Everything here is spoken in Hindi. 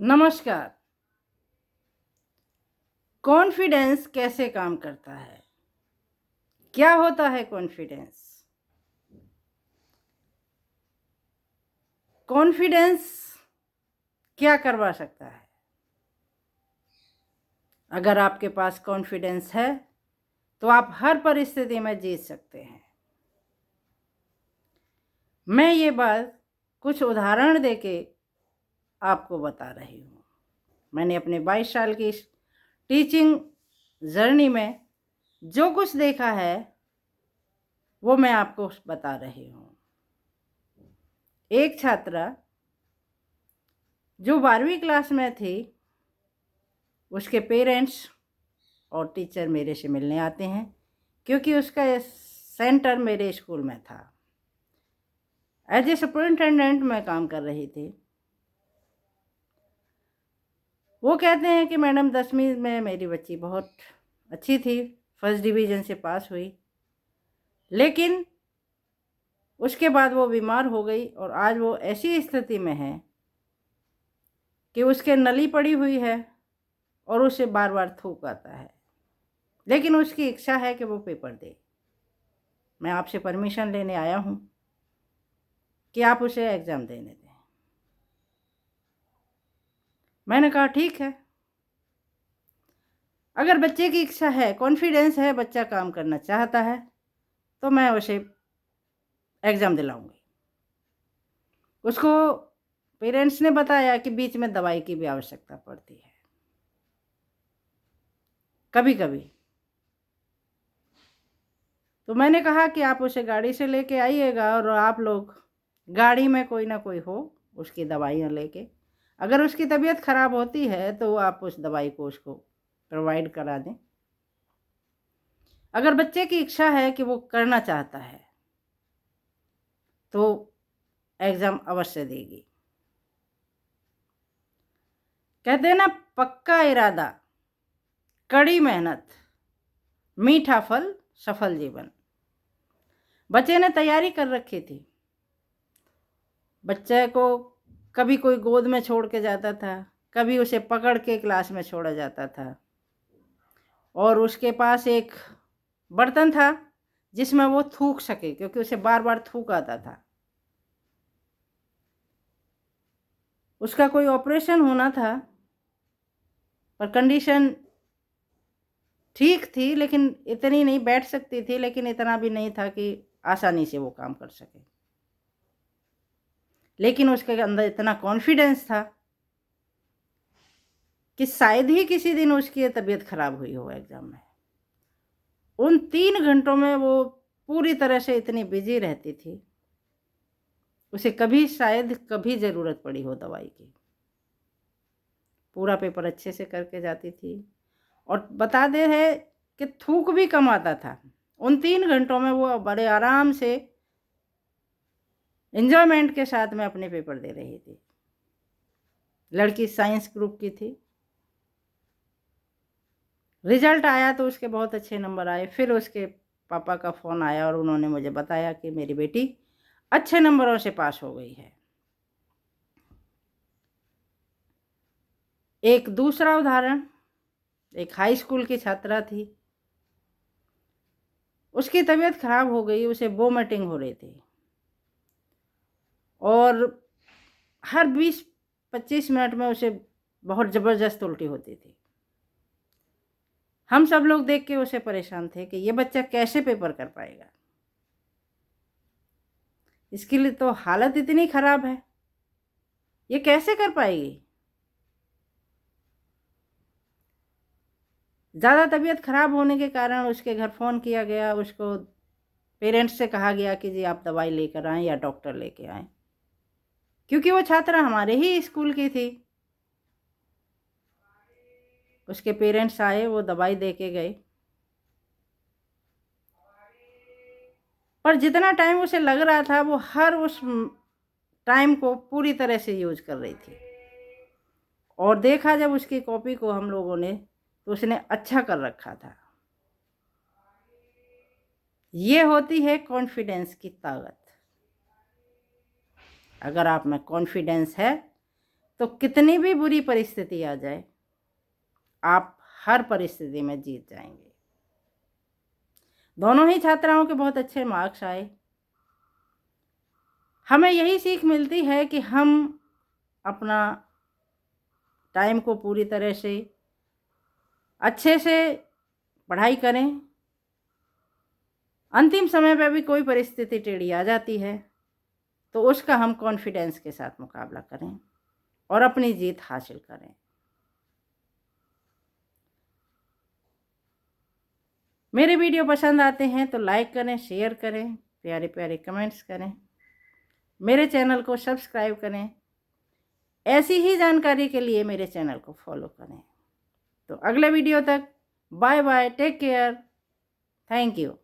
नमस्कार। कॉन्फिडेंस कैसे काम करता है? क्या होता है कॉन्फिडेंस? कॉन्फिडेंस क्या करवा सकता है? अगर आपके पास कॉन्फिडेंस है तो आप हर परिस्थिति में जीत सकते हैं। मैं ये बात कुछ उदाहरण देके आपको बता रही हूँ। मैंने अपने 22 साल की इस टीचिंग जर्नी में जो कुछ देखा है वो मैं आपको बता रही हूँ। एक छात्रा जो 12वीं क्लास में थी, उसके पेरेंट्स और टीचर मेरे से मिलने आते हैं क्योंकि उसका सेंटर मेरे स्कूल में था। एज ए सुपरिटेंडेंट मैं काम कर रही थी। वो कहते हैं कि मैडम 10वीं में मेरी बच्ची बहुत अच्छी थी, फर्स्ट डिवीज़न से पास हुई, लेकिन उसके बाद वो बीमार हो गई और आज वो ऐसी स्थिति में है कि उसके नली पड़ी हुई है और उसे बार बार थूक आता है, लेकिन उसकी इच्छा है कि वो पेपर दे। मैं आपसे परमिशन लेने आया हूँ कि आप उसे एग्ज़ाम देने दें। मैंने कहा ठीक है, अगर बच्चे की इच्छा है, कॉन्फिडेंस है, बच्चा काम करना चाहता है, तो मैं उसे एग्ज़ाम दिलाऊंगी। उसको पेरेंट्स ने बताया कि बीच में दवाई की भी आवश्यकता पड़ती है कभी कभी। तो मैंने कहा कि आप उसे गाड़ी से लेके आइएगा और आप लोग गाड़ी में कोई ना कोई हो उसकी दवाइयाँ लेके, अगर उसकी तबीयत ख़राब होती है तो आप उस दवाई को उसको प्रोवाइड करा दें। अगर बच्चे की इच्छा है कि वो करना चाहता है तो एग्ज़ाम अवश्य देगी। कहते हैं ना, पक्का इरादा, कड़ी मेहनत, मीठा फल, सफल जीवन। बच्चे ने तैयारी कर रखी थी। बच्चे को कभी कोई गोद में छोड़ के जाता था, कभी उसे पकड़ के क्लास में छोड़ा जाता था, और उसके पास एक बर्तन था जिसमें वो थूक सके क्योंकि उसे बार बार थूक आता था। उसका कोई ऑपरेशन होना था पर कंडीशन ठीक थी, लेकिन इतनी नहीं, बैठ सकती थी लेकिन इतना भी नहीं था कि आसानी से वो काम कर सके। लेकिन उसके अंदर इतना कॉन्फिडेंस था कि शायद ही किसी दिन उसकी तबीयत खराब हुई हो एग्ज़ाम में। उन 3 घंटों में वो पूरी तरह से इतनी बिजी रहती थी, उसे कभी शायद कभी ज़रूरत पड़ी हो दवाई की। पूरा पेपर अच्छे से करके जाती थी और बता दे है कि थूक भी कम आता था। उन 3 घंटों में वो बड़े आराम से एंजॉयमेंट के साथ में अपने पेपर दे रही थी। लड़की साइंस ग्रुप की थी। रिजल्ट आया तो उसके बहुत अच्छे नंबर आए। फिर उसके पापा का फ़ोन आया और उन्होंने मुझे बताया कि मेरी बेटी अच्छे नंबरों से पास हो गई है। एक दूसरा उदाहरण, एक हाई स्कूल की छात्रा थी। उसकी तबीयत खराब हो गई, उसे वोमिटिंग हो रही थी और हर 20-25 मिनट में उसे बहुत ज़बरदस्त उल्टी होती थी। हम सब लोग देख के उसे परेशान थे कि ये बच्चा कैसे पेपर कर पाएगा, इसके लिए तो हालत इतनी ख़राब है, ये कैसे कर पाएगी। ज़्यादा तबीयत ख़राब होने के कारण उसके घर फ़ोन किया गया, उसको पेरेंट्स से कहा गया कि जी आप दवाई लेकर आएँ या डॉक्टर लेके आएँ, क्योंकि वो छात्रा हमारे ही स्कूल की थी। उसके पेरेंट्स आए, वो दवाई दे के गए, पर जितना टाइम उसे लग रहा था वो हर उस टाइम को पूरी तरह से यूज़ कर रही थी। और देखा जब उसकी कॉपी को हम लोगों ने, तो उसने अच्छा कर रखा था। ये होती है कॉन्फिडेंस की ताकत। अगर आप में कॉन्फिडेंस है तो कितनी भी बुरी परिस्थिति आ जाए, आप हर परिस्थिति में जीत जाएंगे। दोनों ही छात्राओं के बहुत अच्छे मार्क्स आए। हमें यही सीख मिलती है कि हम अपना टाइम को पूरी तरह से अच्छे से पढ़ाई करें। अंतिम समय पे भी कोई परिस्थिति टेढ़ी आ जाती है तो उसका हम कॉन्फिडेंस के साथ मुकाबला करें और अपनी जीत हासिल करें। मेरे वीडियो पसंद आते हैं तो लाइक करें, शेयर करें, प्यारे प्यारे कमेंट्स करें, मेरे चैनल को सब्सक्राइब करें। ऐसी ही जानकारी के लिए मेरे चैनल को फॉलो करें। तो अगले वीडियो तक bye bye, take care, thank you.